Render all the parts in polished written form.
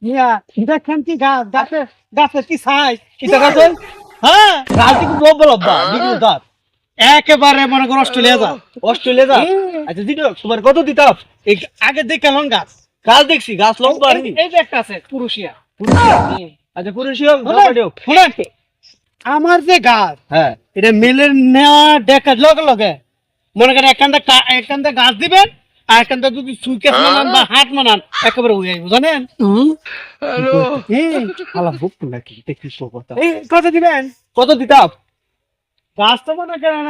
মিয়া দেখেন কি গাছ গাছে গাছে কি সাইজ এটা গাছ হ্যাঁ রাজনীতি খুব লম্বা লম্বা দিদি দাঁত একেবারে মনে করো অস্ট্রেলিয়া দাঁত আচ্ছা দিদি তোমার কত দিতাম এই আগে দেখে লং গাছ গাছ দেখছি গাছ লম্বা আর কি। এই যে একটা আছে পুরুষিয়া আচ্ছা পুরুষিও শুনেন আমার যে গাছ হ্যাঁ এটা মেলের নেওয়া দেখার লগে লগে মনে করেন এখানটা গাছ দিবেন আর এখানটা যদি সুইকেস মানান বা হাত মানান একেবারে উড়ে যাইব জানেন আলা বুক নাকি দেখি তো কথা এই কত দিবেন কত দিতাম গাছ তো মনে করেন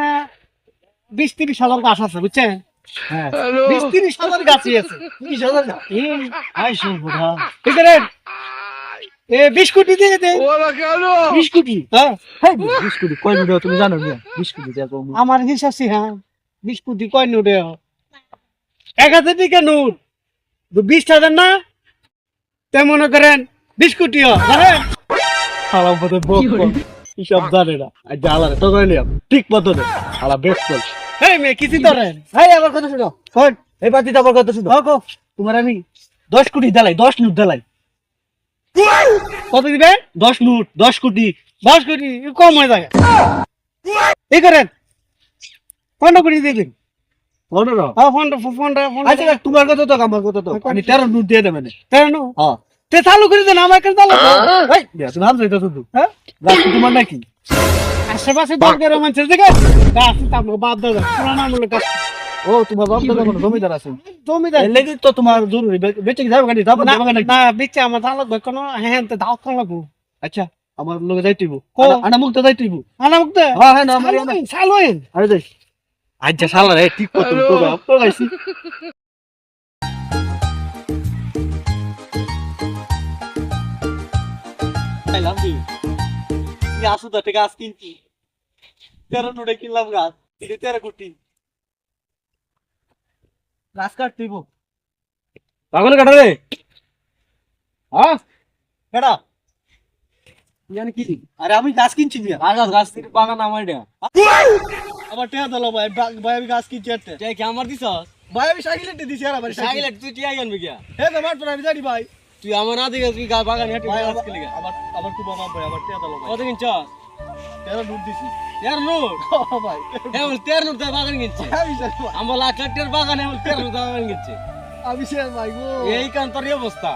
20-30 হাজার গাছ আছে বুঝছেন হ্যাঁ 20-30 হাজার গাছই আছে 20,000 টাকা আই শুনবো ঠিক আছে 20 কোটি দিয়ে দে 20 কোটি হ্যাঁ হ্যাঁ 20 কোটি কয় মিটার তুমি জানো না 20 কোটি দেখো আমার হিসাব সি হ্যাঁ 20 কোটি কয় নোটে 1000 টাকা নোট 20,000 না তে মনে করেন 20 কোটি জানেন হালা পথে বক হিসাব জানে না আর জ্বালারে তো করে নিলাম ঠিক মতো নে হালা বেশ বল এই মেয়ে কিছু ধরেন এই আমার কথা শুনো কোন এই বাতি আমার কথা শুনো কো তোমার আমি 10 কোটি দিলাই 10 নোট দিলাই কত দিবেন 10 নোট 10 কোটি 10 কোটি কম হয়ে যায় এই করেন 15 কোটি দিবেন বলো না হ্যাঁ 15 আচ্ছা তোমার কথা তো আমার কথা তো আমি 13 নোট দিয়ে দেবেন তেরো হ্যাঁ তে চালু করে দেন আমার কাছে চালু এই তুমি হাম যাইতা শুধু হ্যাঁ গাছ কি তোমার নাকি আশেপাশে দরকার মানুষের দিকে গাছ তারপর বাদ দাও পুরানা আমলে গাছ ও তোমার বাপ দাদা কোনো জমিদার আছে জমিদার এর লাগি তো তোমার জরুরি বেঁচে কি যাবে গাড়ি যাবো না যাবে নাকি না বিচ্ছে আমার জানা লাগবে কোনো হ্যাঁ তে দাও কোন লাগবো আচ্ছা আমার লগে যাইতেইব কো? আনা মুক্ত যাইতেইব আনা মুক্তে হ্যাঁ হ্যাঁ না আমার চালুইন আরে যাই আচ্ছা শালা রে ঠিক কত তো বাপ তো গাইছি আই লাভ ইউ কি আসু তো গাছ কিনছি 13 নোটে কিনলাম গাছ এটা 13 কোটি গাছ কাটতেইব বাগানে কাটা রে হ্যাঁ কেডা জানি কি আরে আমি গাছ কিনছি মিয়া গাছ থেকে বাগান আমার এটা আমার টেয়া দলো ভাই ভাই আমি গাছ কিনছি একটা টেয়া কি আমার দিছস ভাই আমি সাইকেলেটে দিছি আর আমার সাইকেলেট তুই টিয়া আনবি কি হে তোমার তো আমি জানি ভাই তুই আমার না দিস তুই বাগান হেঁটে গাছ কিনলি আমার আমার খুব অভাব ভাই আমার টেয়া দলো ভাই কত কিনছস 13 নোট দিছি 13 নোট ভাই হে বল 13 নোট দিয়ে বাগান কিনছে আমি জানি আমার লাখ লাখ টাকার বাগান হে 13 নোট বাগান কিনছে আমি শের ভাই গো এই কান তোর অবস্থা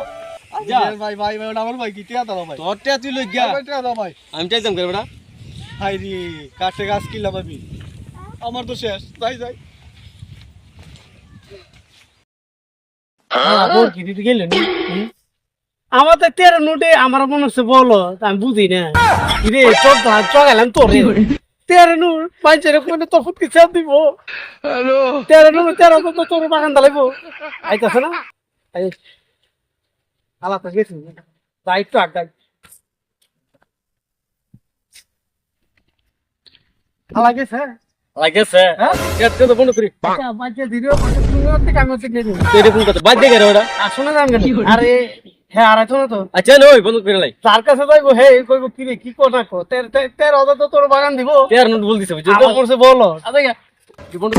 যা ভাই ভাই ভাই আমার ভাই কি টেয়া দলো ভাই তোর টেয়া তুই লই গিয়া টেয়া দাও ভাই আমি চাইতাম করে বেটা হাই রে কাটে গাছ কিনলাম আমি আমার তো শেষ যাই যাই আমার তো 13 নোটে আমার মনে হচ্ছে বলো আমি বুঝি না রে তোর তো হাত চগালাম তোর 13 নোট পাঁচের কোনে তো ফুটকি চাপ দিব হ্যালো 13 নোট 13 তো তোর বাগান দালাইবো আইতাছ না আই আলাদা গেছি দায়িত্ব আগাই লাগেছে লাগেছে হ্যাঁ কেটে তো বন্ধ করি আচ্ছা বাজে দিও তুমি থেকে আমি হচ্ছে নেই তেরে ফোন করতে বাদ দে গেরে ওটা আসলে জান কেন আরে হ্যাঁ আর তো না তো আচ্ছা নই বন্ধ করে লাই তার কাছে যাইবো হে কইবো কি রে কি কো না কো তের অদা তো তোর বাগান দিব 13 নোট বল দিছে বুঝছো আমার করছে বলো আচ্ছা কি বন্ধ